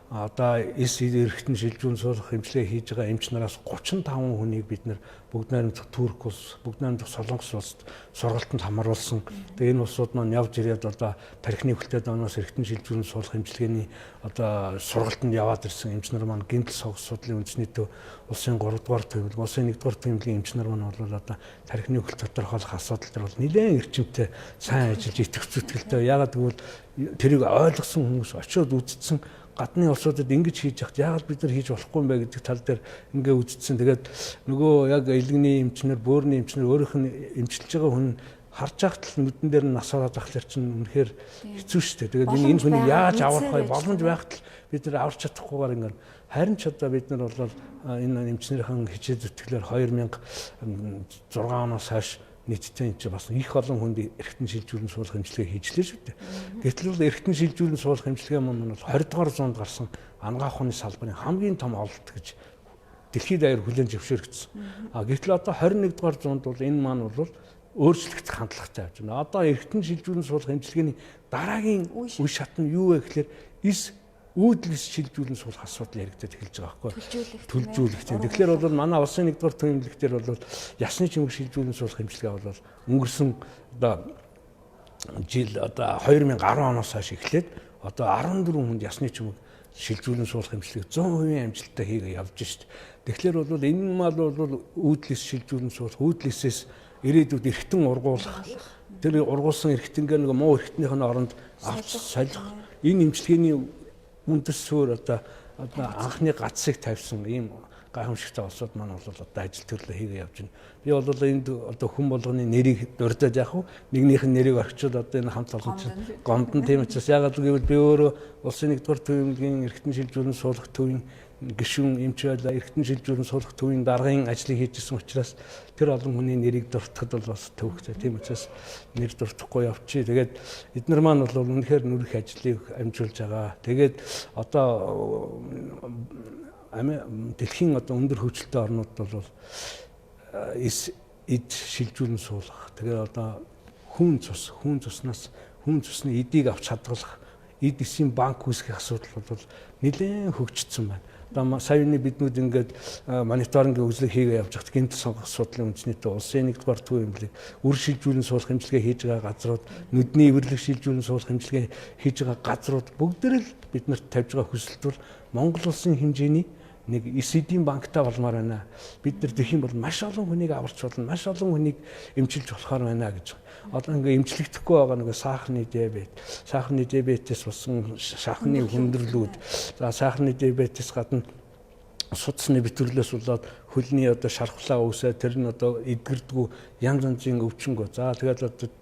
одоо эс эргэтэн шилжүүлэн суулгах эмчилгээ хийж байгаа эмч нараас 35 хүнийг бид нэр бүгд найрамдах Турк улс, бүгд найрамдах Солонгос улсад сургалтанд хамруулсан. Тэгээ энэ улсууд маань явж ирээд одоо тархины хөлтөд оноос эргэтэн шилжүүлэн суулгах эмчилгээний одоо сургалтанд яваад ирсэн эмч нар маань гинтл согс судлалын үндэсний төв улсын 3 дугаар төвлөг, улсын 1 дугаар төвлөгийн эмч нар маань бол одоо тархины хөлт тодорхойлох асуудал дээр бол нэлээд эрчимтэй сайн ажиллаж итгэх зүтгэлтэй. Яагаад гэвэл тэрийг ойлгосон хүмүүс очиод үзсэн гадны улсуудад ингэж хийж яхад яагаад бид нар хийж болохгүй юм бэ гэдэг тал дээр ингээ үзсэн. Тэгээд нөгөө яг элэгний эмчнэр, бөөрийн эмчнэр өөрийнх нь эмчилж байгаа хүн харж байхад л нүдэн дээр нь нас ороод ахлаар чинь үнэхээр хэцүү шүү дээ. Тэгээд энэ хүнийг яаж авах вэ? Боломж байхад л бид нар аварч чадахгүйгээр ингээ харин ч одоо бид нар бол энэ эмчнэрийн хичээл зүтгэлээр 2006 оноос хойш нийтдээ энэ бас их олон хүнд эргэтэн шилжүүлэн суулгах эмчилгээ хийжлээ шүү дээ. Гэтэл бол эргэтэн шилжүүлэн суулгах эмчилгээ маань бол 20 дугаар зуунд гарсан ангаах ухааны салбарын хамгийн том ололт гэж дэлхийд даяар хүлээн зөвшөөрөгдсөн. Гэтэл одоо 21 дугаар зуунд бол энэ маань бол өөрчлөгдөх хандлагатай явж байна. Одоо эргэтэн шилжүүлэн суулгах эмчилгээний дараагийн үе шат нь юу вэ гэхээр үүдлэс шилжүүлэн суулгах асуудал яригдаад эхэлж байгаа байхгүй. Төлжүүлэх тийм. Тэгэхээр бол манай улсын 1 дугаар төвөмлөг дээр бол ясны чимэг шилжүүлэн суулгах эмчилгээ бол өнгөрсөн одоо жил одоо 2010 оноос хойш эхлээд одоо 14 хүнд ясны чимэг шилжүүлэн суулгах эмчилгээ 100% амжилттай хийгээ явж шít. Тэгэхээр бол энэ мал бол үүдлэс шилжүүлэн суулгах, үүдлэсээс ирээдүйд эргэтэн ургуулах, тэр ургуулсан эргэтэнгээ нэг муу эргэтнийхэн оронд авч солих энэ эмчилгээний үндэс суурь одоо анхны гацыг тавьсан ийм гайхамшигтай улсууд маань бол одоо ажил төрлөө хийгээ явж байна. Би бол энд одоо хүн болгоны нэрийг дурдаад яах вэ? Нэгнийх нь нэрийг орчуул одоо энэ хамт олон чинь гомдон тийм учраас ягаад гэвэл би өөрөө улсын 1 дугаар төвийн эргэтэн шилжүүлэн суулгах төвийн гишүүн эмч байлаа, эргэтэн шилжүүлэн суулгах төвийн даргын ажлыг хийжсэн учраас тэр олон хүний нэрийг дуртахад бол бас төвөгтэй. Тийм учраас нэр дуртахгүй явчих. Тэгээд эдгээр маань бол үнэхээр нүрэх ажлыг амжуулж байгаа. Тэгээд одоо дэлхийн одоо өндөр хөгжилтэй орнууд бол эд шилжүүлэн суулгах. Тэгээд одоо хүн цуснаас хүн цусны эдийг авч хадгалах, эд эсийн банк үүсгэх асуудал бол нэлээд хөгжсөн байна. Одоо саяны биднүүд ингээд мониторингийн үзлэг хийгээ явж байхад гинт сонгох судлалын үндэсний төв улсын 1 дугаар төвийн үр шилжүүлэн суулгах эмчилгээ хийж байгаа газрууд, нүдний эвэрлэг шилжүүлэн суулгах эмчилгээ хийж байгаа газрууд бүгдээр л биднэрт тавьж байгаа хүсэлт бол Монгол улсын хэмжээний нэг эсэдийн банктай болмоор байна. Бид нар дэх юм бол маш олон хүнийг аварч болно, маш олон хүнийг эмчилж болохоор байна гэж. Одоо ингээ эмчлэгдэхгүй байгаа нэг сахарны диабетээс болсон шархны хүндрэлүүд, за сахарны диабетээс гадна судасны битвэрлээс болоод хөлний одоо шархлаа үүсээ тэр нь одоо эдгэрдэггүй янз янзын өвчнгөө. За тэгээд одоо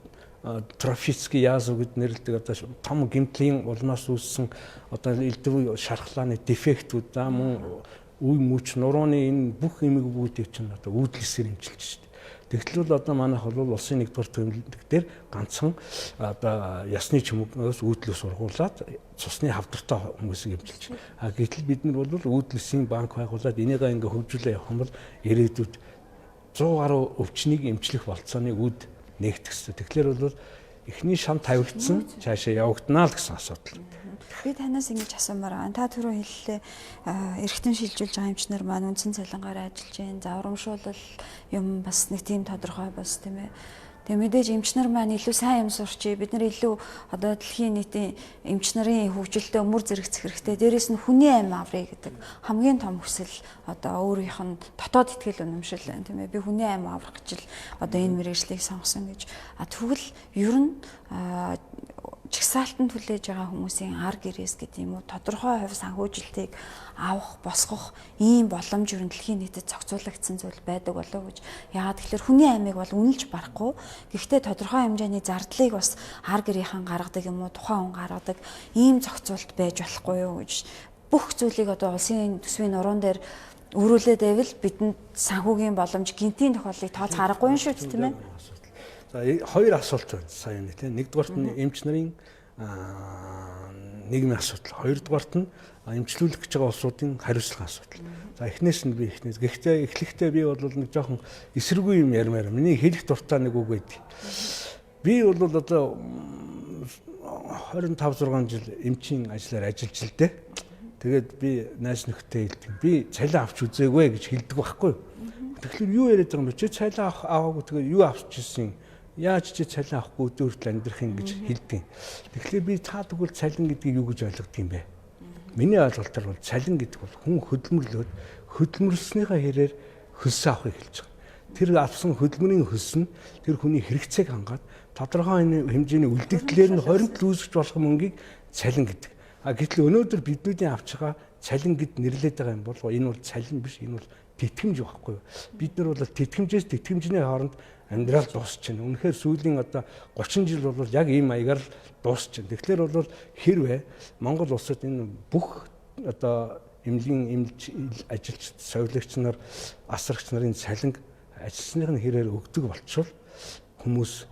трофический язв гэд нэрлэдэг одоо том гэмтлийн улмаас үүссэн одоо элдвүү шархлааны дефектүүд за мөн үе мөч нурууны энэ бүх эмэг бүүдийг чинь одоо үүдлэсээр эмчилж шүү дээ. Тэгтэл одоо манайх бол улсын 1 дугаар төвлөлт дээр ганцхан одоо ясны чимэгнээс үүдлээс ургуулад цусны хавдартай хүмүүсийг эмчилж. Гэтэл бид нар бол үүдлэсийн банк байгуулад энийгээ ингээ хөгжүүлээ явах юм бол ирээдүйд 100 гаруй өвчнийг эмчлэх болцооны үд нэгтгэх хэрэгтэй. Тэгэхээр бол эхний шам тавигдсан цаашаа явагдана л гэсэн асуудал. Би танаас ингэж асуумаар байна. Та түрүү хэллээ эргэтэн шилжүүлж байгаа эмчнэр маань үндсэн цалингаар ажиллаж байна. За урамшуулал юм бас нэг тийм тодорхой бас тийм ээ. Тэгээ мэдээж эмчнэр маань илүү сайн юм сурчээ. Бид нар илүү одоо дэлхийн нийтийн эмч нарын хөгжилдөө мөр зэрэгцэх хэрэгтэй. Дээрээс нь хүний амь аврыг гэдэг хамгийн том хүсэл одоо өөрийнх нь дотоод итгэл үнэмшил байна тийм ээ. Би хүний амь аврах гэж л одоо энэ мэргэжлийг сонгосон гэж. Тэгвэл ер нь чагсаалтанд хүлээж байгаа хүмүүсийн ар гэрээс гэдэг юм уу тодорхой хувь санхүүжилтийг авах, босгох ийм боломж ер нь дэлхийн нийтэд зохицуулагдсан зүйл байдаг болов уу гэж. Яагаад тэгэхээр хүний амийг бол үнэлж барахгүй. Гэхдээ тодорхой хэмжээний зардлыг бас ар гэрийнхэн гаргадаг юм уу, тухайн хүн гаргадаг ийм зохицуулт байж болохгүй юу гэж. Бүх зүйлийг одоо улсын төсвийн нуруунд дээр өрүүлээд байвал бидэнд санхүүгийн боломж гинтийн тохиолдлыг тооцох аргагүй юм шүү дээ тийм ээ. За хоёр асуулт байна сая нэг тийм. Нэгдүгээрт нь эмч нарын нийгмийн асуудал, хоёрдугаарт нь эмчлүүлэх гэж байгаа улсуудын хариуцлага асуудал. За эхнээс нь би гэхдээ эхлэхдээ би бол нэг жоохон эсэргүй юм ярмаар. Миний хэлэх дуртай нэг үг байдаг. Би бол одоо 25-6 жил эмчийн ажлаар ажиллаж л дээ. Тэгээд би найз нөхдөд хэлдэг. Би цалин авч үзээгүй гэж хэлдэг байхгүй юу? Тэгэхээр юу яриад байгаа юм бэ? Чи цалин аваагүй тэгээд юу авч ирсэн? Яаж чи цалин авахгүй өдөртөл амьдрах юм гэж хэлдэг. Тэгэхээр би та тэгвэл цалин гэдгийг юу гэж ойлгох юм бэ? Миний ойлголтоор бол цалин гэдэг бол хүн хөдөлмөрлөөд хөдөлмөрлснийхаа хэрээр хөлсөө авахыг хэлж байгаа. Тэр авсан хөдөлмөрийн хөлс нь тэр хүний хэрэгцээг хангаад тодорхой хэмжээний үлдэгдлээр нь хоригдл үүсгэж болох мөнгийг цалин гэдэг. Гэтэл өнөөдөр биднүүдийн авч байгаа цалин гэд нэрлээд байгаа юм бол энэ бол цалин биш, энэ бол тэтгэмж байхгүй юу? Бид нар бол тэтгэмжээс тэтгэмжний хооронд амьдрал дуусч байна. Үнэхээр сүүлийн одоо 30 жил бол яг ийм маягаар дуусч байна. Тэгэхээр бол хэрвээ Монгол улсад энэ бүх одоо эмч ажилч, совилогч нар, асрагч нарын цалин ажилчныхны хэрээр өгдөг болчихвол хүмүүс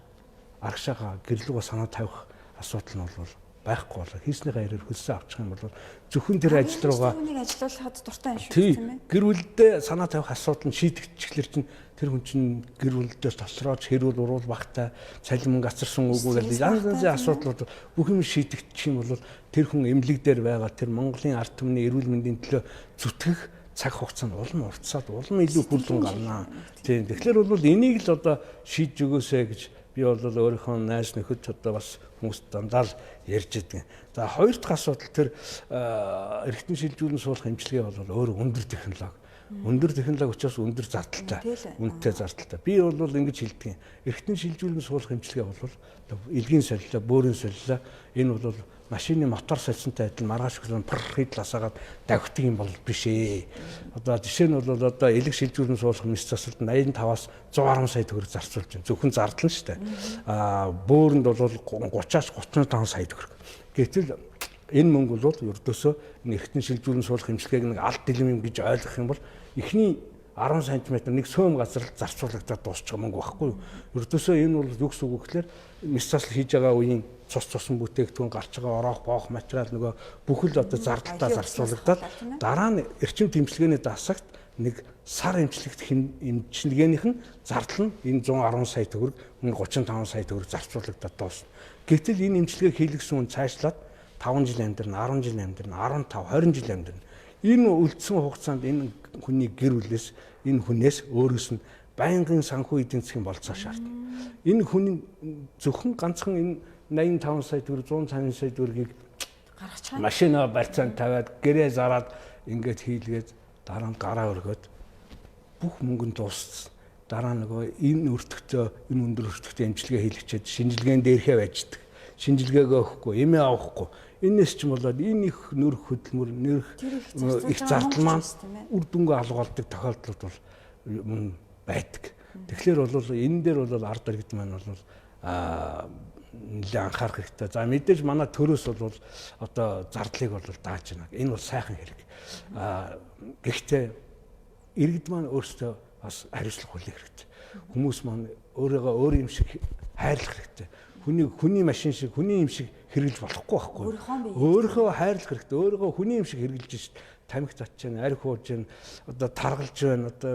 аргашаага гэрлүүгээ санаа тавих асуудал нь бол байхгүй болоо. Хийснийхээ хэрээр хөлсөө авчих юм бол зөвхөн тэр ажил руугаа хүнийг ажилуулахад дуртай юм шүү дээ тийм ээ. Гэр бүлдээ санаа тавих асуудал нь шийдэгчлэр чинь тэр хүн чинь гэр бүлдээс тосроож хэрүүл уруул багтай цалин мөнгө ацарсан үгүй гэдэг янз янзын асуудлууд бүх юм шийдэгдчих юм бол тэр хүн эмнэлэг дээр байгаа тэр Монголын ард түмний эрүүл мэндийн төлөө зүтгэх цаг хугацаанд улам уртсаад улам илүү хүрлэн гарнаа. Тийм. Тэгэхээр бол энийг л одоо шийдж өгөөсэй гэж би бол өөрийнхөө найз нөхөд одоо бас хүмүүст дандаа л ярьж идэг. За хоёр дахь асуудал тэр эргэтэн шилжүүлэн суулгах эмчилгээ бол өөр өндөр технологи. Өндөр технологи учраас өндөр зардалтай. Үнэтэй зардалтай. Би бол ингэж хэлдэг. Эргэтэн шилжүүлэн суулгах эмчилгээ бол элгийн солилоо, бөөрийн солилоо энэ бол машины мотор сольсонтой адил маргааш өглөө хидл асаагаад давхдаг юм бол биш ээ. Одоо жишээ нь бол одоо элэг шилжүүлэн суулгах мэс засалд 85-аас 110 сая төгрөг зарцуулж байна. Зөвхөн зардал нь шүү дээ. Бөөрөнд бол 30-аас 35 сая төгрөг. Гэтэл энэ мөнгө бол ердөөсөө эргэтэн шилжүүлэн суулгах эмчилгээг нэг алт дэлгэм юм гэж ойлгох юм бол эхний 10 см нэг сөөм газар л зарцуулагдаад дуусчих мөнгө байхгүй юу. Ердөөсөө энэ бол юу гэсэн үг вэ гэхээр мэс засал хийж байгаа үеийн цус цусан бүтээгдэхүүн гарч байгаа ороох боох материал нөгөө бүхэл одоо зардалтаа зарцуулагдаад дараа нь эрчим тэмцэлгээний дасагт нэг сар эмчилгээнийх нь зардал нь энэ 110 сая төгрөг, 35 сая төгрөг зарцуулагдаад дуусна. Гэтэл энэ эмчилгээг хийлгсэн хүн цаашлаад 5 жил амьдрна, 10 жил амьдрна, 15, 20 жил амьдрна. Энэ үлдсэн хугацаанд энэ хүний гэр бүлээс энэ хүнээс өөрөөс нь байнгын санхүү эдийн засгийн болцоо шаардна. Энэ хүн зөвхөн ганцхан энэ 85 сая төгрөг, 150 сая төгрөгийг гаргачихаа. Машина барьцаанд тавиад гэрээ зараад ингээд хийлгээд дараа нь гараа өргөөд бүх мөнгө нь дууссан. Дараа нөгөө энэ өртөгтөө энэ өндөр өртөгтөө эмчилгээ хийлгчээд шинжилгээнд дээрхээ байждаг. Шинжилгээгээ өгөхгүй, эмээ авахгүй. Энэс ч болоод энэ их нөрх хөдөлмөр, нөрх их зардал маань үр дүнгээ алгуулдаг тохиолдлууд бол мөн байдаг. Тэгэхээр бол энэ дээр бол ард иргэд маань бол нэлээд анхаарах хэрэгтэй. За мэдээж манай төрөөс бол одоо зардлыг бол дааж байна. Энэ бол сайхан хэрэг. Гэхдээ иргэд маань өөрсдөө бас хариуцлага хүлээх хэрэгтэй. Хүмүүс маань өөрийгөө өөр юм шиг хайрлах хэрэгтэй. Хүний машин шиг, хүний юм шиг хэрэглэж болохгүй байхгүй. Өөрийнхөө хайрлах хэрэгтэй. Өөрийгөө хүний юм шиг хэрэглэж шít. Тамхи татж байна, арх ууж байна, одоо таргалж байна. Одоо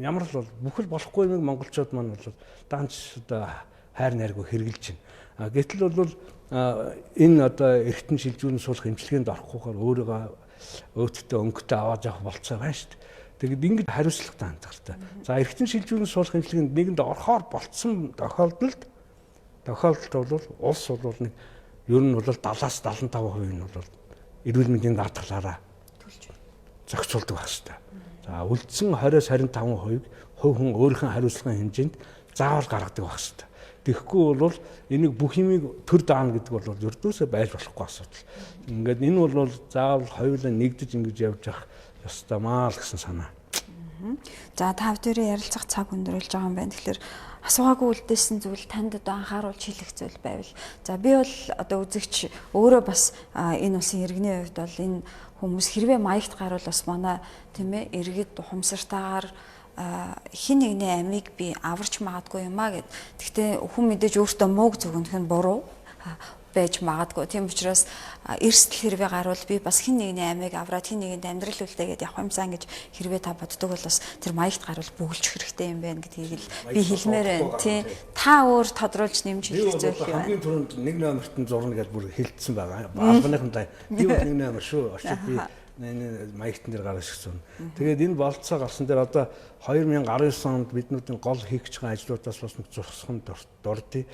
ямар л бол бүхэл болохгүй юм монголчууд маань бол даанч одоо хайр найргүй хэрэгжилж байна. Гэтэл бол энэ одоо эргэтэн шилжүүлэн суулгах эмчилгээнд орохгүйгээр өөрийгөө өөдтэй өнгөтэй аваад явах болцоо байна шүү дээ. Тэгэд ингэж хариуцлагатай хандлагатай. За эргэтэн шилжүүлэн суулгах эмчилгээнд нэгэнд орохоор болцсон тохиолдолд бол улс бол нэг ер нь бол 70-аас 75% нь бол эрүүл мэндийн даатгалаараа зохицуулдаг байх хэрэгтэй. За үлдсэн 20-аас 25% хувь хүн өөрийнхөө хариуцлагын хэмжээнд заавал гаргадаг байх хэрэгтэй. Тэгэхгүй бол энийг бүх юмыг төр даана гэдэг бол ердөөсөө байж болохгүй асуудал. Ингээд энэ бол заавал хоёулаа нэгдэж ингэж явж явах ёстой маа л гэсэн санаа. За тав дээрээ ярилцах цаг өндөрлж байгаа юм байна. Тэгэхээр асуугаагүй үлдээсэн зүйл танд одоо анхааруулж хэлэх зүйл байвал. За би бол одоо үзэгч өөрөө бас энэ улсын иргэний хувьд бол энэ хүмүүс хэрвээ маягт гарвал бас манай тийм ээ иргэд ухамсартайгаар хин нэгний амийг би аварч магадгүй юм аа гэд. Гэхдээ хүн мэдээж өөртөө мууг зөвгөнөх нь буруу байж магадгүй. Тийм учраас эрсдэл хэрвээ гарвал би бас хин нэгний амийг авраад хин нэгэнд амьдрал үлдээгээд явах юмсан гэж хэрвээ та боддог бол бас тэр маягт гарвал бөглөх хэрэгтэй юм байна гэдгийг л би хэлмээр байна. Тий. Та өөр тодруулж нэмж хэлэх зүйл юу вэ? Хамгийн түрүүнд 1 номертон зурна гэж бүр хэлсэн байгаа. Албаныхантай би 1 номер шүү. Очиж би энэ маягтан дээр гаргаж ирсэн. Тэгээд энэ болцоо гарсан дээр одоо 2019 онд биднүүдийн гол хийх гэж байгаа ажлуудаас бас нэг зурсхан дурдъя.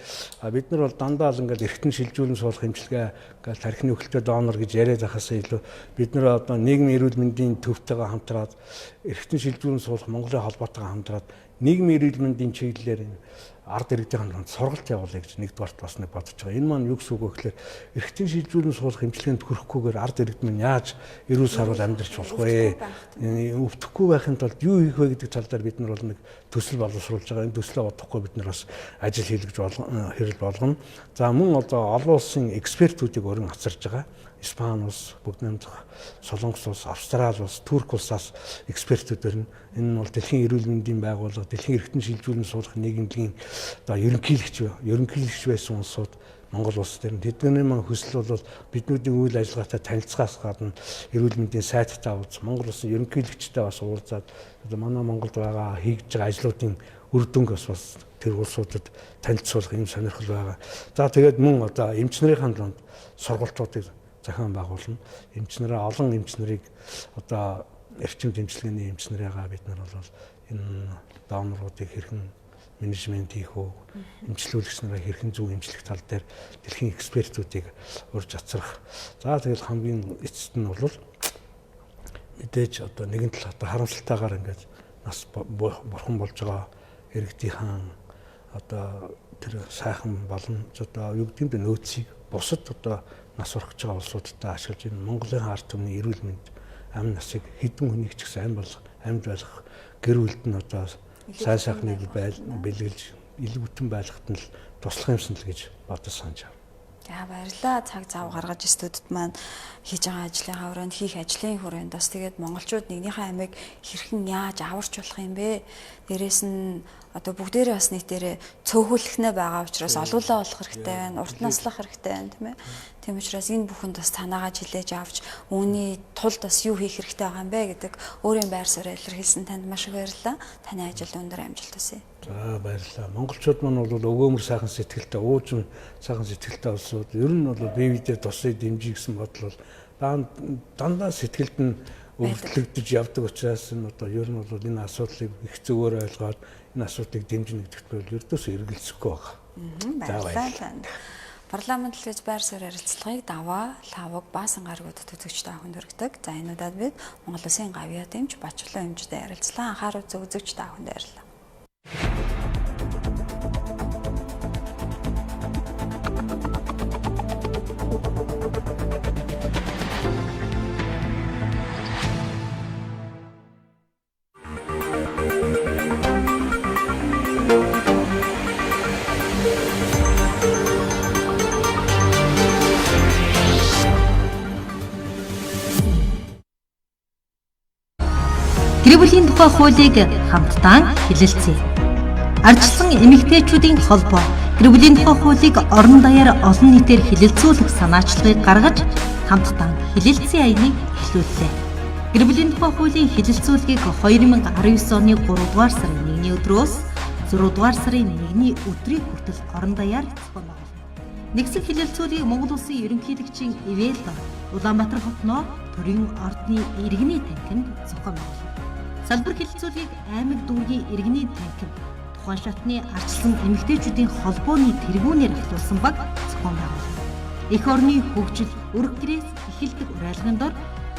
Бид нар бол дандаа л ингээд эргэтэн шилжүүлэн суулгах эмчилгээ гал тархины өхөлтөд донор гэж яриад байхаас илүү бид нар одоо нийгмийн эрүүл мэндийн төвтэйгээ хамтраад эргэтэн шилжүүлэн суулгах Монголын холбоотойгоо хамтраад нийгмийн эрүүл мэндийн чиглэлээр ард иргэдийн хамт сургалт явуулъя гэж нэгдүгээрт бас нэг бодож байгаа. Энэ маань юу гэсэн үг вэ гэхээр эргэтэн шилжүүлэн суулгах эмчилгээнд хүрэхгүйгээр ард иргэд минь яаж эрүүл сарвал амьдрч болох вэ? Өвдөхгүй байхын тулд юу хийх вэ гэдэг тал дээр бид нар бол нэг төсөл боловсруулж байгаа. Энэ төслөө бодохгүй бид нар бас ажил хийлгэж хэрэл болгоно. За мөн одоо олон улсын экспертүүдийг өрн хацарж байгаа. Испани улс, Бүгд найрамдах Солонгос улс, Австрали улс, Турк улсаас экспертүүд ирнэ. Энэ нь бол дэлхийн эрүүл мэндийн байгууллага, дэлхийн эргэтэн шилжүүлэн суулгах нийгэмлэгийн одоо ерөнхийлөгч байсан улсууд Монгол улс дээр тэдний маань хүсэл бол биднүүдийн үйл ажиллагаатай танилцахаас гадна эрүүл мэндийн сайттай уулз Монгол улсын ерөнхийлөгчтэй бас уулзаад одоо манай Монголд байгаа хийж байгаа ажлуудын үр дүнг бас тэр улсуудад танилцуулах юм сонирхол байгаа. За тэгээд мөн одоо эмч нарын дунд сургалтуудыг захиан байгуулна. Эмч нараа олон эмч нарыг одоо эрчим дэмжлэгээний эмч нарыгаа бид нар бол энэ доноруудыг хэрхэн менежмент хийх үү, эмчлүүлэгч нараа хэрхэн зөв эмчлэх тал дээр дэлхийн экспертүүдийг урьж ацрах. За тэгэл хамгийн эцэст нь бол мэдээж одоо нэгэн тал одоо харамсалтайгаар ингээд нас бурхан болж байгаа иргэдийнхэн одоо тэр сайхан болон одоо юу гэдэг нь нөөцийг бусад одоо нас урах гэж байгаа улсуудтай ашиглаж энэ Монголын ард түмний эрүүл мэнд амь насыг хэдэн хүнийг ч гэсэн амьд байх гэр бүлд нь одоо сайн сайхныг бэлгэлж илүү бүтэн байлгахад нь туслах юмсан л гэж бодож санаж байна. За баярлалаа. Цаг зав гаргаж студид маань хийж байгаа ажлынхаа хүрээнд хийх ажлын хүрээнд бас тэгээд монголчууд нэгнийхээ амийг хэрхэн яаж аварч болох юм бэ? Дээрээс нь одоо бүгдээрээ бас нийтээрээ цөөхөлөхнээ байгаа учраас олуулаа болох хэрэгтэй байна. Урт наслах хэрэгтэй байна, тийм ээ. Тийм учраас энэ бүхэнд бас танаагаа жилээж авч үүний тулд бас юу хийх хэрэгтэй байгаа юм бэ гэдэг өөрийн байр суурь илэрхийлсэн танд маш их баярлалаа. Таны ажилд өндөр амжилт хүсье. За баярлалаа. Монголчууд маань бол өгөөмөр сайхан сэтгэлтэй, уужим сайхан сэтгэлтэй улсууд. Ер нь бол бие биедээ тусыг дэмжиж гэсэн бодол бол дандаа сэтгэлд нь өвлөгдөж явдаг учраас энэ одоо ер нь бол энэ асуудлыг их зөвөр ойлгоод энэ асуудлыг дэмжинэ гэдэгт бол ердөөсөө эргэлзэхгүй байна. Баярлалаа. Парламент телевиз байр суурь ярилцлагыг даваа, лавг, баасан гаргуудад үзэгчтэй ахын дөрөгдөг. За энэ удаад бид Монгол Улсын гавьяа дэмж Батчулуун эмчтэй ярилцлаа. Анхаарал үзэгчтэй ахын баярлалаа. Гэр бүлийн тухай хуулийг хамтдаа хэлэлцгээе. Ардчлан эмэгтэйчүүдийн холбоо гэр бүлийн тухай хуулийг орон даяар олон нийтээр хэлэлцүүлэх санаачлагыг гаргаж хамтдаа хэлэлцсэн аяныг эхлүүллээ. Гэр бүлийн тухай хуулийн хэлэлцүүлгийг 2019 оны 3 дугаар сарын 1-ний өдрөөс 6 дугаар сарын 1-ний өдрийн хүртэл орон даяар зохион байгуулна. Нэгсэн хэлэлцүүлгийг Монгол Улсын ерөнхийлөгчийн Ивэлдо Улаанбаатар хотноо төрийн ордны иргэний танхимд зохион байгуулна. Салбар хэлэлцүүлгийг аймаг дүүргийн иргэний танхим, тухайн шатны арчилсан эмэгтэйчүүдийн холбооны тэргүүнээр ахлуулсан баг зохион байгуулна. Эх орны хөгжил, өрг гэрээс эхэлдэг урайлгын дор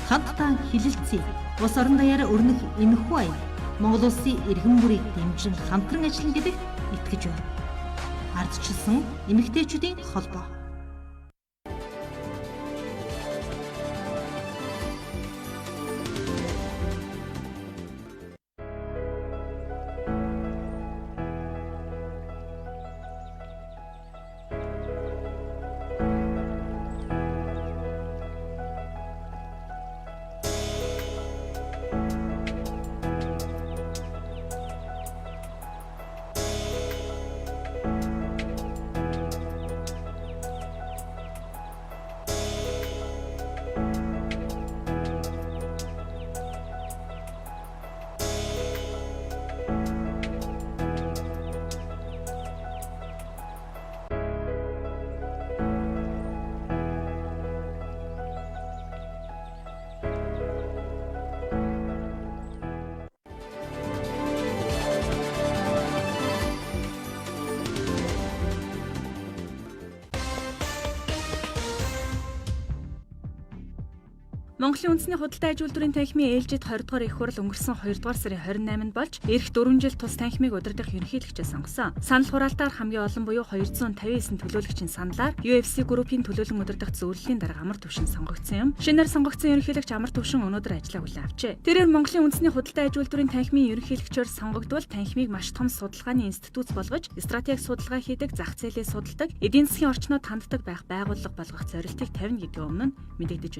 хамтдаа хэлэлцээ, улс орон даяараа өрнөх энэхүү аян Монгол Улсын иргэн бүрийг дэмжин хамтран ажиллана гэдэгт итгэж байна. Ардчилсан эмэгтэйчүүдийн холбоо. Монголын үндэсний худалдаа аж үйлдвэрийн танхимын ээлжид 20 дугаар их хурал өнгөрсөн 2 дугаар сарын 28-нд болж эх 4 жил тус танхимыг удирдах ерөнхийлөгчөө сонгосон. Санал хураалтаар хамгийн олон буюу 259 төлөөлөгчийн саналаар UFC группийн төлөөлөн удирдах зөвлөлийн дарга амар төвшин сонгогдсон юм. Шинээр сонгогдсон ерөнхийлөгч амар төвшин өнөөдөр ажлаа хүлээн авчээ. Тэрээр Монголын үндэсний худалдаа аж үйлдвэрийн танхимын ерөнхийлөгчөөр сонгогдвол танхимыг маш том судалгааны институт болгож стратеги судалгаа хийдэг, зах зээлээ судалдаг, эдийн засгийн орчнод ханддаг байх байгууллага болгох зорилтыг тавина гэдгийн өмнө нь мэдэгдэж